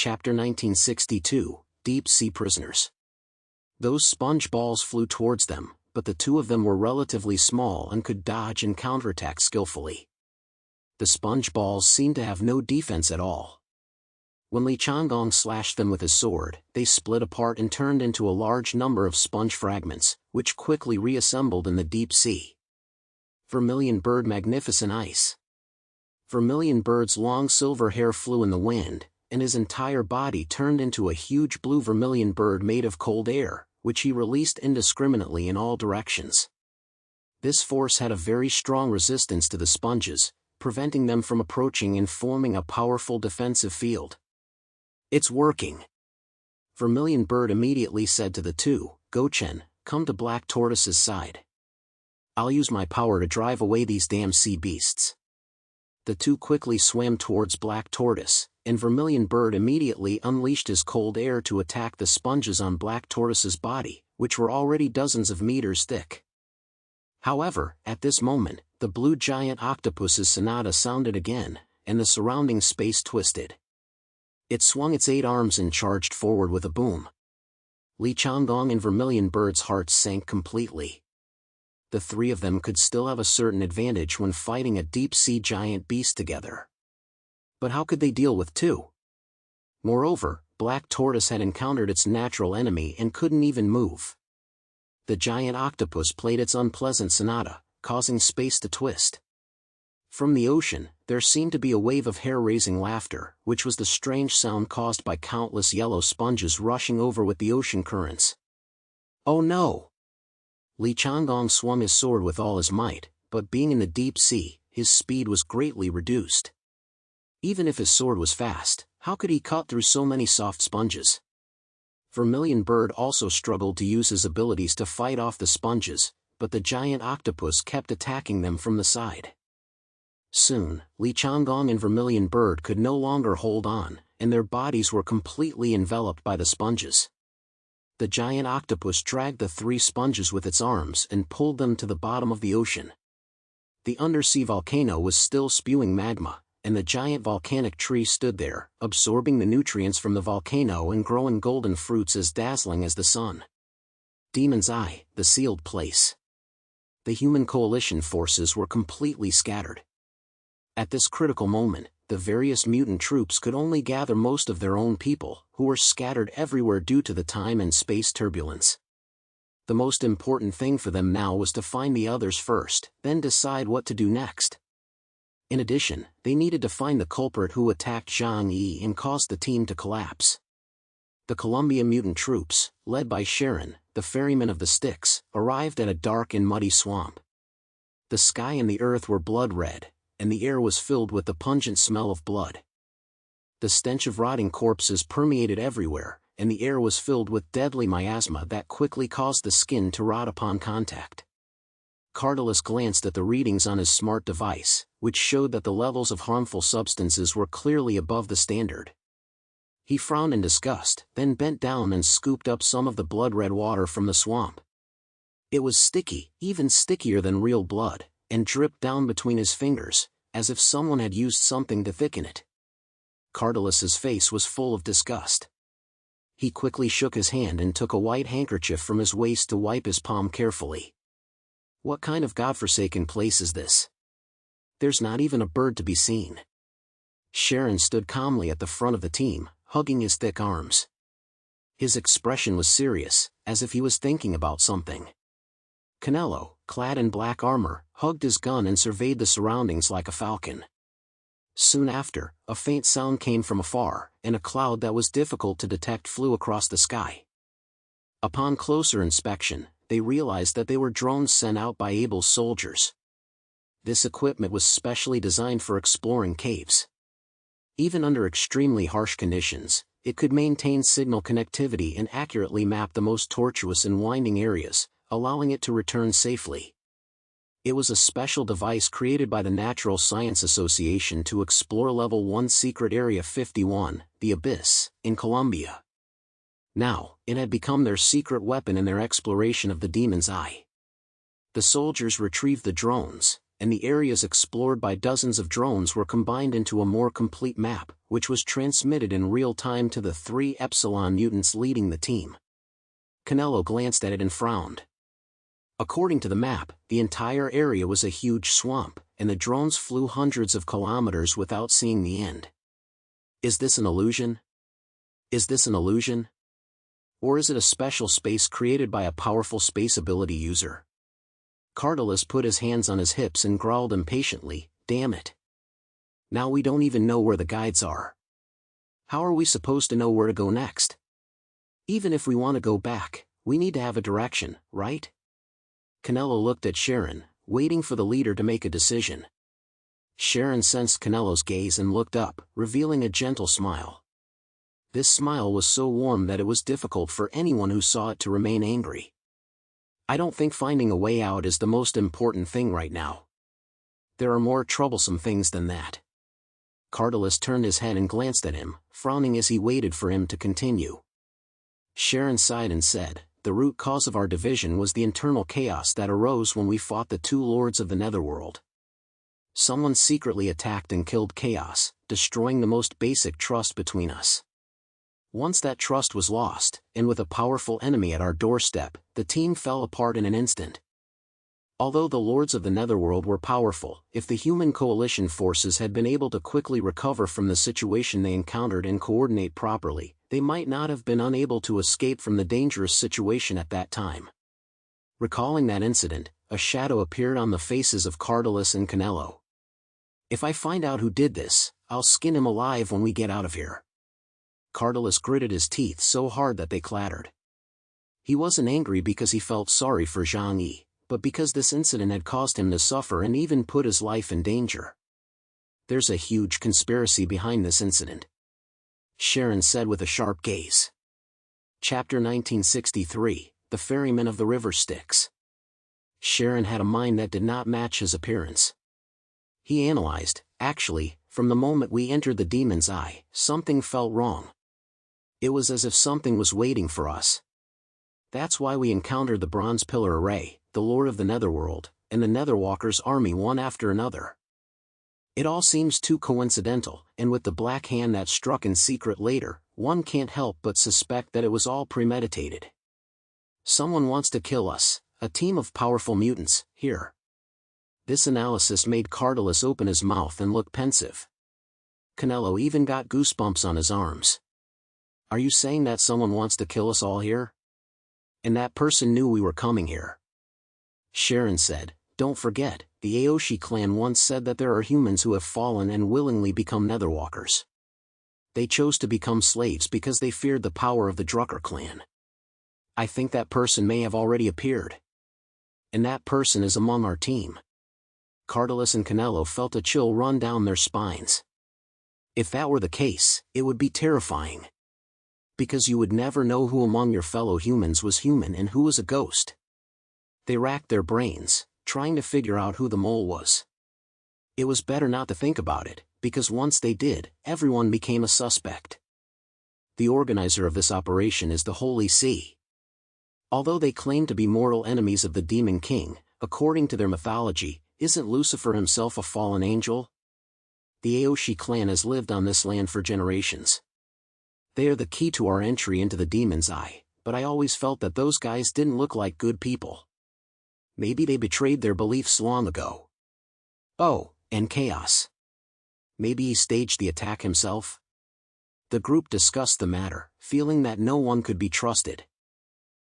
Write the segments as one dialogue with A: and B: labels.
A: Chapter 1962, Deep Sea Prisoners. Those sponge balls flew towards them, but the two of them were relatively small and could dodge and counterattack skillfully. The sponge balls seemed to have no defense at all. When Li Changgong slashed them with his sword, they split apart and turned into a large number of sponge fragments, which quickly reassembled in the deep sea. Vermilion Bird Magnificent Ice. Vermilion Bird's long silver hair flew in the wind, and his entire body turned into a huge blue vermilion bird made of cold air, which he released indiscriminately in all directions. This force had a very strong resistance to the sponges, preventing them from approaching and forming a powerful defensive field. "It's working." Vermilion Bird immediately said to the two, "Gochen, come to Black Tortoise's side. I'll use my power to drive away these damn sea beasts." The two quickly swam towards Black Tortoise, and Vermilion Bird immediately unleashed his cold air to attack the sponges on Black Tortoise's body, which were already dozens of meters thick. However, at this moment, the blue giant octopus's sonata sounded again, and the surrounding space twisted. It swung its 8 arms and charged forward with a boom. Li Changgong and Vermilion Bird's hearts sank completely. The three of them could still have a certain advantage when fighting a deep-sea giant beast together. But how could they deal with two? Moreover, Black Tortoise had encountered its natural enemy and couldn't even move. The giant octopus played its unpleasant sonata, causing space to twist. From the ocean, there seemed to be a wave of hair-raising laughter, which was the strange sound caused by countless yellow sponges rushing over with the ocean currents. "Oh no!" Li Changgong swung his sword with all his might, but being in the deep sea, his speed was greatly reduced. Even if his sword was fast, how could he cut through so many soft sponges? Vermilion Bird also struggled to use his abilities to fight off the sponges, but the giant octopus kept attacking them from the side. Soon, Li Changgong and Vermilion Bird could no longer hold on, and their bodies were completely enveloped by the sponges. The giant octopus dragged the 3 sponges with its arms and pulled them to the bottom of the ocean. The undersea volcano was still spewing magma, and the giant volcanic tree stood there, absorbing the nutrients from the volcano and growing golden fruits as dazzling as the sun. Demon's Eye, the sealed place. The human coalition forces were completely scattered. At this critical moment, the various mutant troops could only gather most of their own people, who were scattered everywhere due to the time and space turbulence. The most important thing for them now was to find the others first, then decide what to do next. In addition, they needed to find the culprit who attacked Zhang Yi and caused the team to collapse. The Columbia mutant troops, led by Sharon, the ferryman of the Styx, arrived at a dark and muddy swamp. The sky and the earth were blood red, and the air was filled with the pungent smell of blood. The stench of rotting corpses permeated everywhere, and the air was filled with deadly miasma that quickly caused the skin to rot upon contact. Cardalus glanced at the readings on his smart device, which showed that the levels of harmful substances were clearly above the standard. He frowned in disgust, then bent down and scooped up some of the blood-red water from the swamp. It was sticky, even stickier than real blood, and dripped down between his fingers, as if someone had used something to thicken it. Cardalus's face was full of disgust. He quickly shook his hand and took a white handkerchief from his waist to wipe his palm carefully. What kind of godforsaken place is this? There's not even a bird to be seen. Sharon stood calmly at the front of the team, hugging his thick arms. His expression was serious, as if he was thinking about something. Canelo, clad in black armor, hugged his gun and surveyed the surroundings like a falcon. Soon after, a faint sound came from afar, and a cloud that was difficult to detect flew across the sky. Upon closer inspection, they realized that they were drones sent out by Abel's soldiers. This equipment was specially designed for exploring caves. Even under extremely harsh conditions, it could maintain signal connectivity and accurately map the most tortuous and winding areas, allowing it to return safely. It was a special device created by the Natural Science Association to explore Level 1 Secret Area 51, the Abyss, in Colombia. Now, it had become their secret weapon in their exploration of the Demon's Eye. The soldiers retrieved the drones, and the areas explored by dozens of drones were combined into a more complete map, which was transmitted in real time to the 3 Epsilon mutants leading the team. Canelo glanced at it and frowned. According to the map, the entire area was a huge swamp, and the drones flew hundreds of kilometers without seeing the end. Is this an illusion? Is this an illusion? Or is it a special space created by a powerful space ability user? Cardalus put his hands on his hips and growled impatiently, "Damn it. Now we don't even know where the guides are. How are we supposed to know where to go next? Even if we want to go back, we need to have a direction, right?" Canelo looked at Sharon, waiting for the leader to make a decision. Sharon sensed Canelo's gaze and looked up, revealing a gentle smile. This smile was so warm that it was difficult for anyone who saw it to remain angry. "I don't think finding a way out is the most important thing right now. There are more troublesome things than that." Cardalus turned his head and glanced at him, frowning as he waited for him to continue. Sharon sighed and said, "The root cause of our division was the internal chaos that arose when we fought the 2 lords of the Netherworld. Someone secretly attacked and killed Chaos, destroying the most basic trust between us. Once that trust was lost, and with a powerful enemy at our doorstep, the team fell apart in an instant. Although the lords of the Netherworld were powerful, if the human coalition forces had been able to quickly recover from the situation they encountered and coordinate properly, they might not have been unable to escape from the dangerous situation at that time." Recalling that incident, a shadow appeared on the faces of Cardalus and Canelo. "If I find out who did this, I'll skin him alive when we get out of here." Cardalus gritted his teeth so hard that they clattered. He wasn't angry because he felt sorry for Zhang Yi, but because this incident had caused him to suffer and even put his life in danger. "There's a huge conspiracy behind this incident," Sharon said with a sharp gaze. Chapter 1963, The Ferryman of the River Styx. Sharon had a mind that did not match his appearance. He analyzed, "Actually, from the moment we entered the Demon's Eye, something felt wrong. It was as if something was waiting for us. That's why we encountered the Bronze Pillar Array, the Lord of the Netherworld, and the Netherwalkers' army one after another. It all seems too coincidental, and with the Black Hand that struck in secret later, one can't help but suspect that it was all premeditated. Someone wants to kill us, a team of powerful mutants, here." This analysis made Cardalus open his mouth and look pensive. Canelo even got goosebumps on his arms. "Are you saying that someone wants to kill us all here? And that person knew we were coming here?" Sharon said, "Don't forget, the Aoshi clan once said that there are humans who have fallen and willingly become Netherwalkers. They chose to become slaves because they feared the power of the Drucker clan. I think that person may have already appeared. And that person is among our team." Cardalus and Canelo felt a chill run down their spines. If that were the case, it would be terrifying. Because you would never know who among your fellow humans was human and who was a ghost. They racked their brains, trying to figure out who the mole was. It was better not to think about it, because once they did, everyone became a suspect. The organizer of this operation is the Holy See. Although they claim to be mortal enemies of the Demon King, according to their mythology, isn't Lucifer himself a fallen angel? The Aoshi clan has lived on this land for generations. They are the key to our entry into the Demon's Eye, but I always felt that those guys didn't look like good people. Maybe they betrayed their beliefs long ago. Oh, and Chaos. Maybe he staged the attack himself? The group discussed the matter, feeling that no one could be trusted.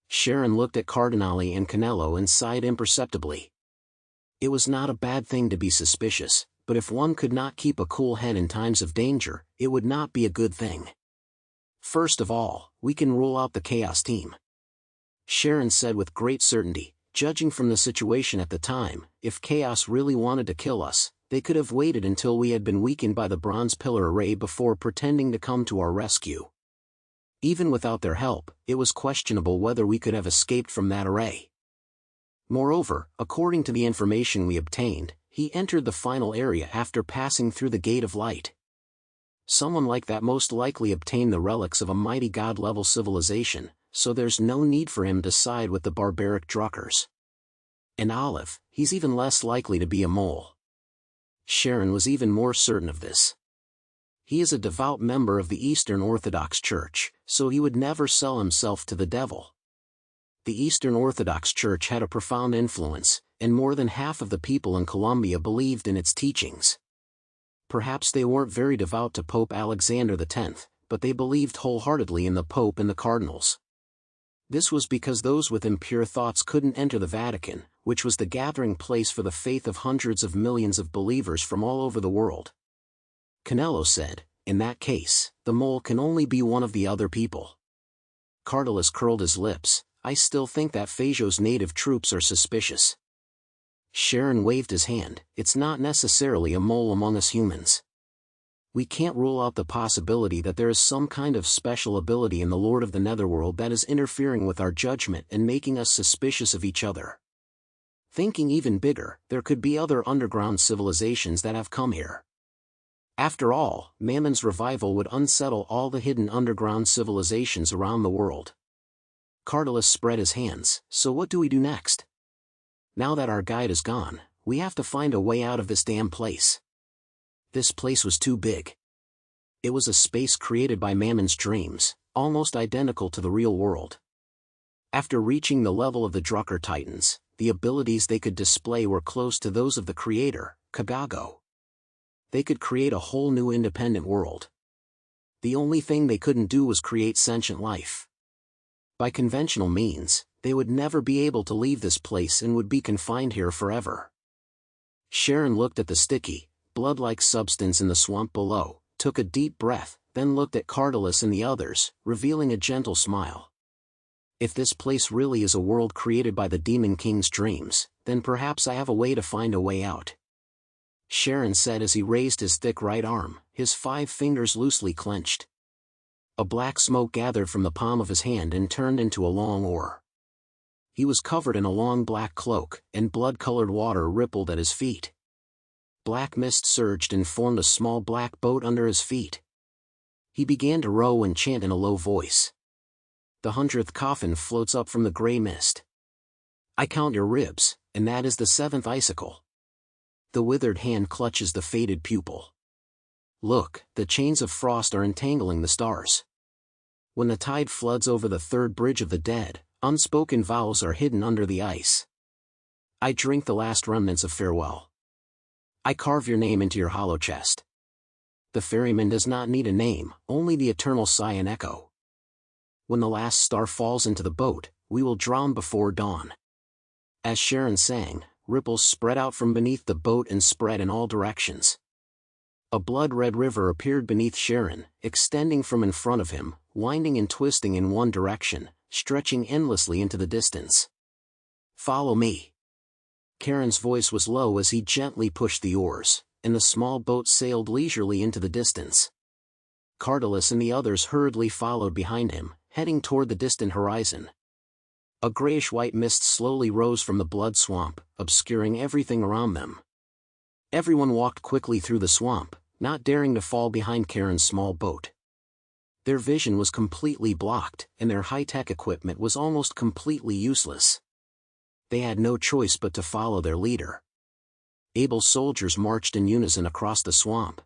A: Sharon looked at Cardinale and Canelo and sighed imperceptibly. It was not a bad thing to be suspicious, but if one could not keep a cool head in times of danger, it would not be a good thing. "First of all, we can rule out the Chaos team," Sharon said with great certainty. "Judging from the situation at the time, if Chaos really wanted to kill us, they could have waited until we had been weakened by the Bronze Pillar Array before pretending to come to our rescue. Even without their help, it was questionable whether we could have escaped from that array. Moreover, according to the information we obtained, he entered the final area after passing through the Gate of Light. Someone like that most likely obtained the relics of a mighty god-level civilization, so there's no need for him to side with the barbaric Druckers. And Olive, he's even less likely to be a mole. Sharon was even more certain of this. He is a devout member of the Eastern Orthodox Church, so he would never sell himself to the devil. The Eastern Orthodox Church had a profound influence, and more than half of the people in Colombia believed in its teachings. Perhaps they weren't very devout to Pope Alexander X, but they believed wholeheartedly in the Pope and the cardinals. This was because those with impure thoughts couldn't enter the Vatican, which was the gathering place for the faith of hundreds of millions of believers from all over the world. Canello said, "In that case, the mole can only be one of the other people." Cardulus curled his lips. "I still think that Fajo's native troops are suspicious." Sharon waved his hand. "It's not necessarily a mole among us humans. We can't rule out the possibility that there is some kind of special ability in the Lord of the Netherworld that is interfering with our judgment and making us suspicious of each other. Thinking even bigger, there could be other underground civilizations that have come here. After all, Mammon's revival would unsettle all the hidden underground civilizations around the world." Cardulus spread his hands. "So what do we do next? Now that our guide is gone, we have to find a way out of this damn place." This place was too big. It was a space created by Mammon's dreams, almost identical to the real world. After reaching the level of the Drucker Titans, the abilities they could display were close to those of the creator, Kagago. They could create a whole new independent world. The only thing they couldn't do was create sentient life. By conventional means, they would never be able to leave this place and would be confined here forever. Sharon looked at the sticky, blood-like substance in the swamp below, took a deep breath, then looked at Cardulus and the others, revealing a gentle smile. "If this place really is a world created by the Demon King's dreams, then perhaps I have a way to find a way out," Sharon said as he raised his thick right arm, his 5 fingers loosely clenched. A black smoke gathered from the palm of his hand and turned into a long oar. He was covered in a long black cloak, and blood-colored water rippled at his feet. Black mist surged and formed a small black boat under his feet. He began to row and chant in a low voice. "The 100th coffin floats up from the gray mist. I count your ribs, and that is the 7th icicle. The withered hand clutches the faded pupil. Look, the chains of frost are entangling the stars. When the tide floods over the 3rd bridge of the dead, unspoken vows are hidden under the ice. I drink the last remnants of farewell. I carve your name into your hollow chest. The ferryman does not need a name, only the eternal sigh and echo. When the last star falls into the boat, we will drown before dawn." As Sharon sang, ripples spread out from beneath the boat and spread in all directions. A blood-red river appeared beneath Sharon, extending from in front of him, winding and twisting in one direction, stretching endlessly into the distance. "Follow me." Karen's voice was low as he gently pushed the oars, and the small boat sailed leisurely into the distance. Cardulus and the others hurriedly followed behind him, heading toward the distant horizon. A grayish-white mist slowly rose from the blood swamp, obscuring everything around them. Everyone walked quickly through the swamp, not daring to fall behind Karen's small boat. Their vision was completely blocked, and their high-tech equipment was almost completely useless. They had no choice but to follow their leader. Able soldiers marched in unison across the swamp.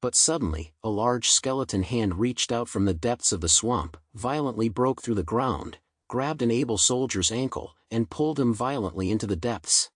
A: But suddenly, a large skeleton hand reached out from the depths of the swamp, violently broke through the ground, grabbed an able soldier's ankle, and pulled him violently into the depths.